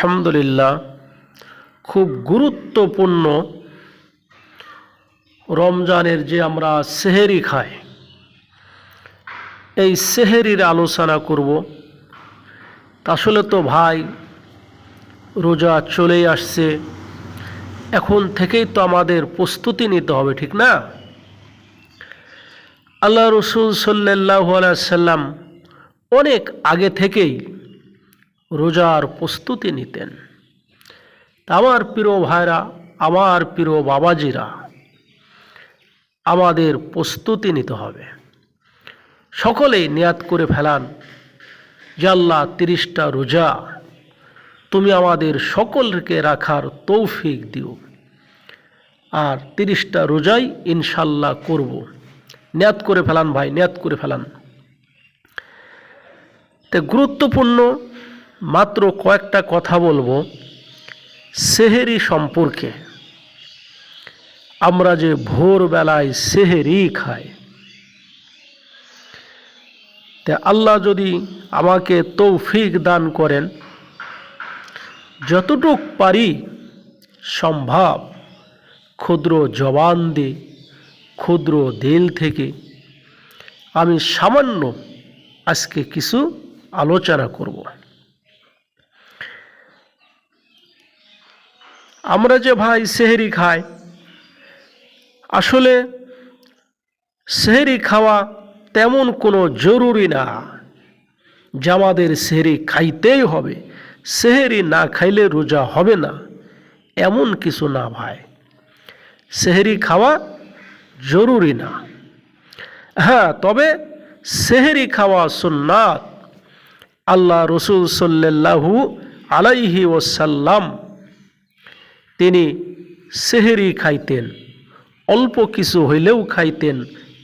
আলহামদুলিল্লাহ, খুব গুরুত্বপূর্ণ রমজানের যে আমরা সেহেরি খাই, এই সেহেরির আলোচনা করব। আসলে তো ভাই রোজা চলেই আসছে, এখন থেকেই তো আমাদের প্রস্তুতি নিতে হবে, ঠিক না? আল্লাহ রসুল সাল্লাল্লাহু আলাইহি সাল্লাম অনেক আগে থেকেই রোজার প্রস্তুতি নিতেন। আমার প্রিয় ভাইরা, আমার প্রিয় বাবাজিরা, আমাদের প্রস্তুতি নিতে হবে। সকলেই নিয়াত করে ফেলান যে আল্লাহ 30টা রোজা তুমি আমাদের সকলকে রাখার তৌফিক দিও, আর 30টা রোজাই ইনশাল্লাহ করব। নিয়াত করে ফেলান ভাই, নিয়াত করে ফেলান। তো গুরুত্বপূর্ণ মাত্র কয়েকটা কথা বলবো সেহেরি সম্পর্কে। আমরা যে ভোরবেলায় সেহেরি খাই, তা আল্লাহ যদি আমাকে তৌফিক দান করেন, যতটুক পারি সম্ভব ক্ষুদ্র জবান দিয়ে, ক্ষুদ্র দিল থেকে আমি সামান্য আজকে কিছু আলোচনা করব। আমরা যে ভাই সেহেরি খাই, আসলে সেহেরি খাওয়া তেমন কোনো জরুরি না যে আমাদের সেহেরি খাইতেই হবে, সেহেরি না খাইলে রোজা হবে না, এমন কিছু না ভাই। সেহেরি খাওয়া জরুরি না, হ্যাঁ, তবে সেহেরি খাওয়া সুন্নাত। আল্লাহ রসুল সাল্লাল্লাহু আলাইহি ওয়াসাল্লাম তিনি সেহেরি খাইতেন, অল্প কিছু হইলেও খাইতেন,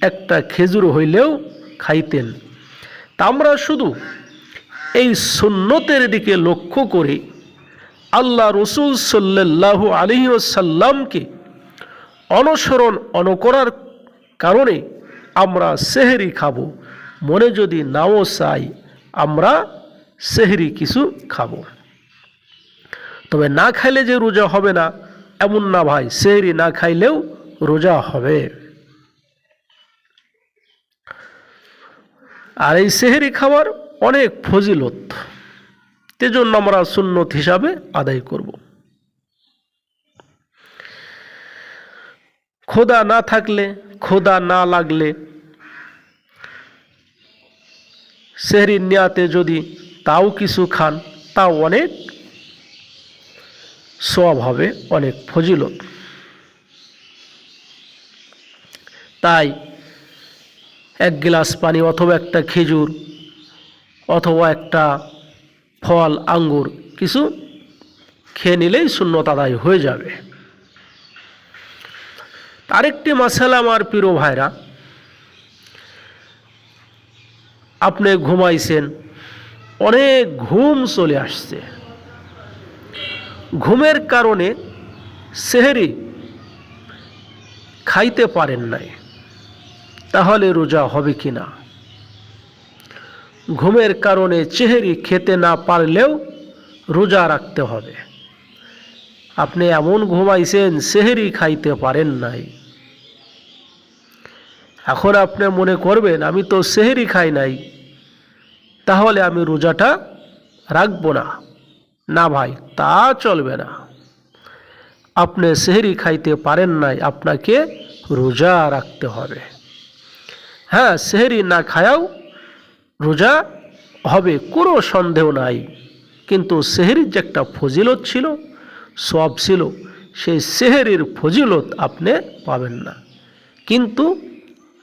একটা খেজুর হইলেও খাইতেন। তা আমরা শুধু এই সুন্নতের দিকে লক্ষ্য করে আল্লাহ রসুল সাল্লাল্লাহু আলাইহি ওয়াসাল্লামকে অনুকরার কারণে আমরা সেহেরি খাবো। মনে যদি নাও চাই আমরা সেহেরি কিছু খাবো, তবে না খাইলে যে রোজা হবে না এমন না ভাই, সেহেরি না খাইলেও রোজা হবে। আর এই সেহেরি খাওয়ার অনেক ফজিলত, তেজন্য আমরা সুন্নত হিসাবে আদায় করব। ক্ষুধা না থাকলে, ক্ষুধা না লাগলে সেহরির নিয়াতে যদি তাও কিছু খান, তাও অনেক সওয়াব হবে, অনেক ফজিলত। তাই এক গ্লাস পানি অথবা একটা খেজুর অথবা একটা ফল, আঙ্গুর কিছু খেয়ে নিলেই সুন্নত আদায় হয়ে যাবে। আরেকটি মাসালা আমার প্রিয় ভাইরা, আপনি ঘুমাইছেন, অনেক ঘুম চলে আসছে, ঘুমের কারণে সেহেরি খাইতে পারেন নাই, তাহলে রোজা হবে কি না? ঘুমের কারণে সেহেরি খেতে না পারলেও রোজা রাখতে হবে। আপনি এমন ঘুমাইছেন সেহেরি খাইতে পারেন নাই, এখন আপনি মনে করবেন আমি তো সেহেরি খাই নাই, তাহলে আমি রোজাটা রাখবো না। না ভাই, তা চলবে না। আপনি সেহেরি খাইতে পারেন নাই, আপনাকে রোজা রাখতে হবে। হ্যাঁ, সেহেরি না খায়াও রোজা হবে, কোনো সন্দেহ নাই, কিন্তু সেহেরির যে একটা ফজিলত ছিল, সওয়াব ছিল, সেই সেহেরির ফজিলত আপনি পাবেন না। কিন্তু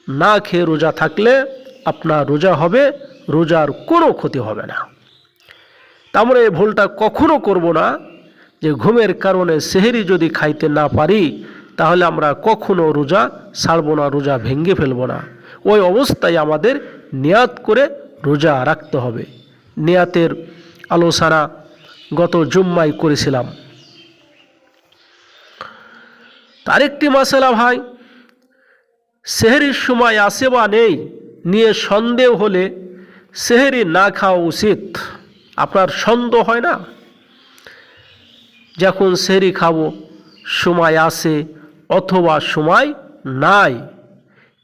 না খেয়ে রোজা থাকলে আপনার রোজা হবে, রোজার কোনো ক্ষতি হবে না। তা আমরা এই ভুলটা কখনো করব না যে ঘুমের কারণে সেহেরি যদি খাইতে না পারি তাহলে আমরা কখনো রোজা ছাড়বো না, রোজা ভেঙে ফেলবো না। ওই অবস্থায় আমাদের নিয়াত করে রোজা রাখতে হবে। নিয়াতের আলোচনা গত জুম্মায় করেছিলাম। আরেকটি মাসালা ভাই, সেহেরির সময় আসে বা নেই নিয়ে সন্দেহ হলে সেহেরি না খাওয়া উচিত। আপনার সন্দেহ হয় না, যখন সেহরি খাবো সময় আসে অথবা সময় নাই,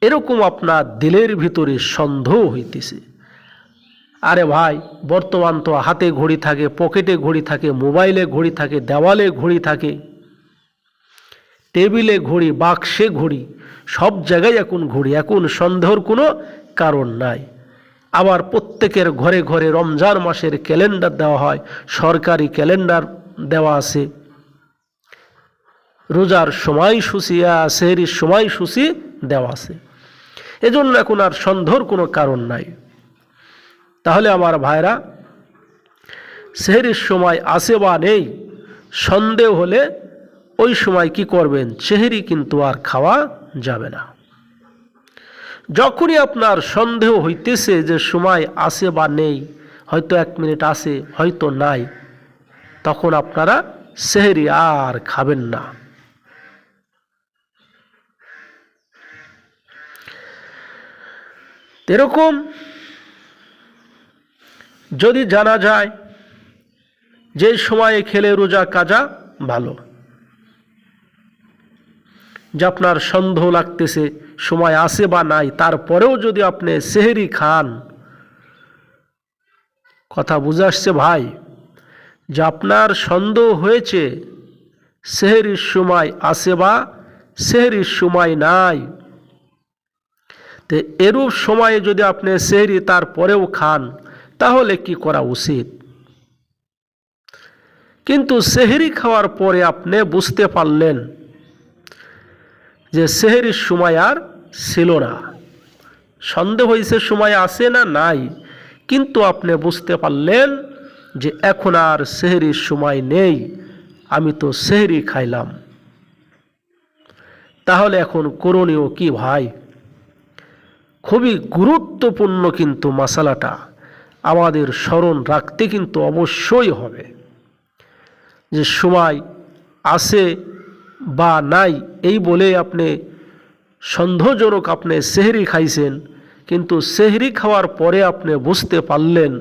এরকম আপনার দিলের ভিতরে সন্দেহ হইতেছে। আরে ভাই, বর্তমান তো হাতে ঘড়ি থাকে, পকেটে ঘড়ি থাকে, মোবাইলে ঘড়ি থাকে, দেওয়ালে ঘড়ি থাকে, টেবিলে ঘড়ি, বাক্সে ঘড়ি, সব জায়গায় এখন ঘড়ি। এখন সন্দেহের কোনো কারণ নাই। আবার প্রত্যেকের ঘরে ঘরে রমজান মাসের ক্যালেন্ডার দেওয়া হয়, সরকারি ক্যালেন্ডার দেওয়া আছে, রোজার সময়সূচি, সেহরির সময়সূচি দেওয়া আছে। এজন্য এখন আর সন্দেহের কোনো কারণ নাই। তাহলে আমার ভাইরা, সেহরির সময় আছে বা নেই সন্দেহ হলে ওই সময় কি করবেন? সেহরি কিন্তু আর খাওয়া যাবে না। যখনই আপনার সন্দেহ হইতেছে যে সময় আছে বা নেই, হয়তো 1 মিনিট আছে হয়তো নাই, তখন আপনারা সেহরি আর খাবেন না। এরকম যদি জানা যায় যে সময়ে খেলে রোজা কাজা ভালো, যে আপনার সন্দেহ লাগতেছে সময় আছে বা নাই, তারপরেও যদি আপনি সেহরি খান, কথা বুঝে আসছে ভাই? যে আপনার সন্দেহ হয়েছে সেহরির সময় আছে বা সেহরির সময় নাই, তো এরূপ সময়ে যদি আপনি সেহরি তারপরেও খান, তাহলে কি করা উচিত? কিন্তু সেহরি খাওয়ার পরে আপনি বুঝতে পারলেন যে সেহরির সময় আর ছিল না, সন্দেহ হয়েছে সময় আছে না নাই, কিন্তু আপনি বুঝতে পারলেন যে এখন আর সেহরির সময় নেই, আমি তো সেহরি খাইলাম। তাহলে এখন করণীয় কি ভাই? খুবই গুরুত্বপূর্ণ কিন্তু মশালাটা আমাদের স্মরণ রাখতে কিন্তু অবশ্যই হবে। যে সময় আছে বা নাই এই বলে আপনি সন্দেহজনক আপনি সেহরি খাইছেন, কিন্তু সেহরি খাওয়ার পরে আপনি বুঝতে পারলেন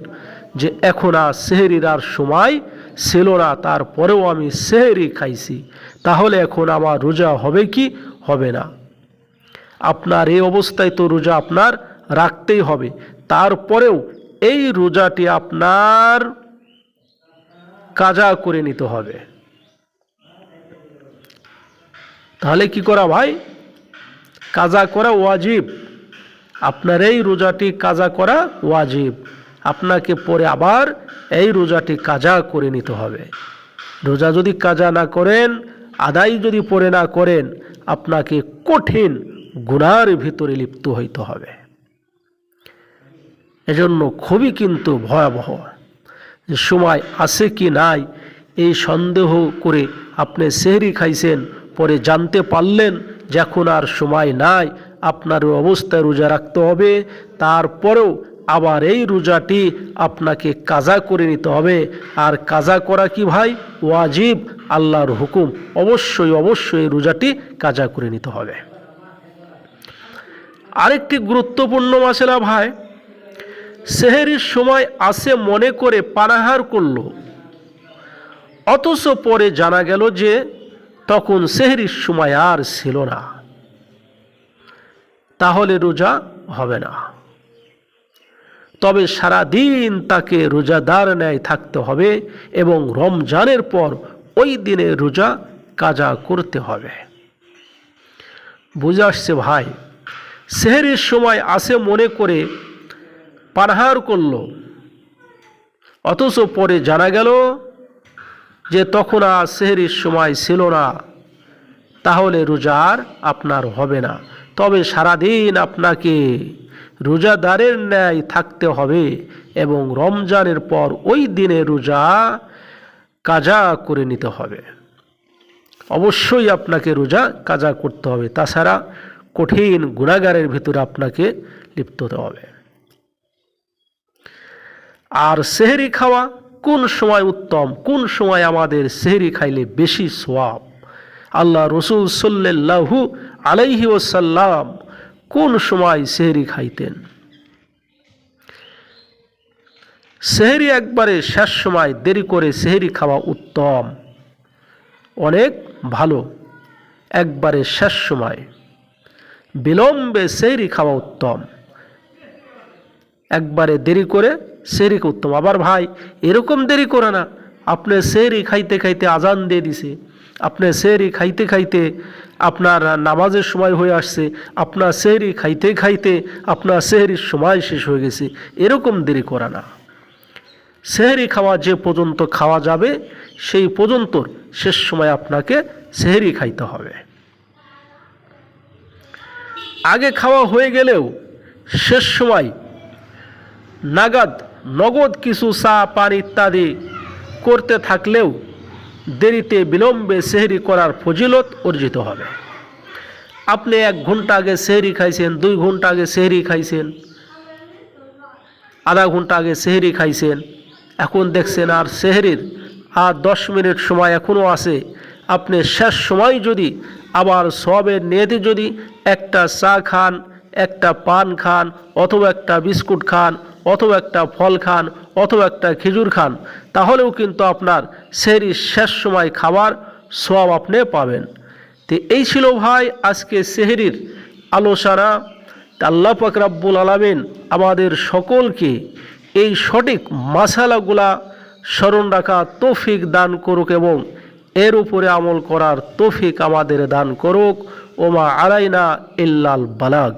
যে এখন আর সেহরির আর সময় ছিল না, তারপরেও আমি সেহরি খাইছি, তাহলে এখন আমার রোজা হবে কি হবে না? আপনার এই অবস্থায় তো রোজা আপনার রাখতেই হবে। তারপরেও এই রোজাটি আপনার কাজা করে নিতে হবে। তাহলে কি করা ভাই? কাজা করা ওয়াজিব। আপনার এই রোজাটি কাজা করা ওয়াজিব। আপনাকে পরে আবার এই রোজাটি কাজা করে নিতে হবে। রোজা যদি কাজা না করেন, আদায় যদি পরে না করেন, আপনাকে কঠিন গুনার ভিতরে লিপ্ত হইতে হবে। এজন্য খুবই কিন্তু ভয়াবহ যে সময় আছে কি নাই এই সন্দেহ করে আপনি সেহরি খাইছেন, পরে জানতে পারলেন যে এখন আর সময় নাই, আপনার অবস্থায় রোজা রাখতে হবে, তারপরেও আবার এই রোজাটি আপনাকে কাজা করে নিতে হবে। আর কাজা করা কি ভাই? ওয়াজিব, আল্লাহর হুকুম, অবশ্যই অবশ্যই রোজাটি কাজা করে নিতে হবে। আরেকটি গুরুত্বপূর্ণ মাসলা ভাই, সেহরির সময় আসে মনে করে পানাহার করলো, অথচ পরে জানা গেল যে তখন সেহরির সময় আর ছিল না, তাহলে রোজা হবে না। তবে সারা দিন তাকে রোজাদার ন্যায় থাকতে হবে এবং রমজানের পর ওই দিনে রোজা কাজা করতে হবে। বুঝে আসছে ভাই? সেহরির সময় আসে মনে করে পানাহার করলো, অথচ পরে জানা গেল যে তখন আর সেহরির সময় ছিল না, তাহলে রোজা আর আপনার হবে না। তবে সারাদিন আপনাকে রোজাদারের ন্যায় থাকতে হবে এবং রমজানের পর ওই দিনে রোজা কাজা করে নিতে হবে। অবশ্যই আপনাকে রোজা কাজা করতে হবে, তাছাড়া কঠিন গুনাহগারের ভিতরে আপনাকে লিপ্ত হতে হবে। আর সেহরি খাওয়া কোন সময় উত্তম, কোন সময় আমাদের সেহরি খাইলে বেশি সওয়াব? আল্লাহ রসুল সাল্লাল্লাহু আলাইহি ওয়াসাল্লাম কোন সময় সেহরি খাইতেন? সেহরি একবারে শেষ সময়, দেরি করে সেহরি খাওয়া উত্তম। অনেক ভালো। একবারে শেষ সময় বিলম্বে সেহরি খাওয়া উত্তম। একবারে দেরি করে সেহরি উত্তম। আবার ভাই এরকম দেরি করে না, আপনি সেহরি খাইতে খাইতে আজান দিয়ে দিছে, আপনি সেহরি খাইতে খাইতে আপনার নামাজের সময় হয়ে আসছে, আপনার সেহরি খাইতে খাইতে আপনার সেহরির সময় শেষ হয়ে গেছে, এরকম দেরি করা না। সেহরি খাওয়া যে পর্যন্ত খাওয়া যাবে সেই পর্যন্ত শেষ সময় আপনাকে সেহরি খাইতে হবে। আগে খাওয়া হয়ে গেলেও শেষ সময় নাগাদ নগদ কিছু চা পান ইত্যাদি করতে থাকলেও দেরিতে বিলম্বে সেহরি করার ফজিলত অর্জিত হবে। আপনি 1 ঘন্টা আগে সেহরি খাইছেন, 2 ঘন্টা আগে সেহরি খাইছেন, আধা ঘন্টা আগে সেহরি খাইছেন, এখন দেখছেন আর সেহরির আর 10 মিনিট সময় এখনও আছে। আপনি শেষ সময় যদি আবার সবের নিয়তে যদি একটা চা খান, একটা পান খান, অথবা একটা বিস্কুট খান, অথবা একটা ফল খান, অথবা একটা খেজুর খান, তাহলেও কিন্তু আপনার সেহরির শেষ সময় খাবার সওয়াব আপনি পাবেন। তো এই ছিল ভাই আজকে সেহরির আলোচনা। আল্লাহ পাক রব্বুল আলামিন আমাদের সকলকে এই সঠিক মাসালাগুলা স্মরণ রাখা তৌফিক দান করুক এবং এর উপরে আমল করার তৌফিক আমাদের দান করুক। ওমা আলাইনা ইল্লাল বালাগ।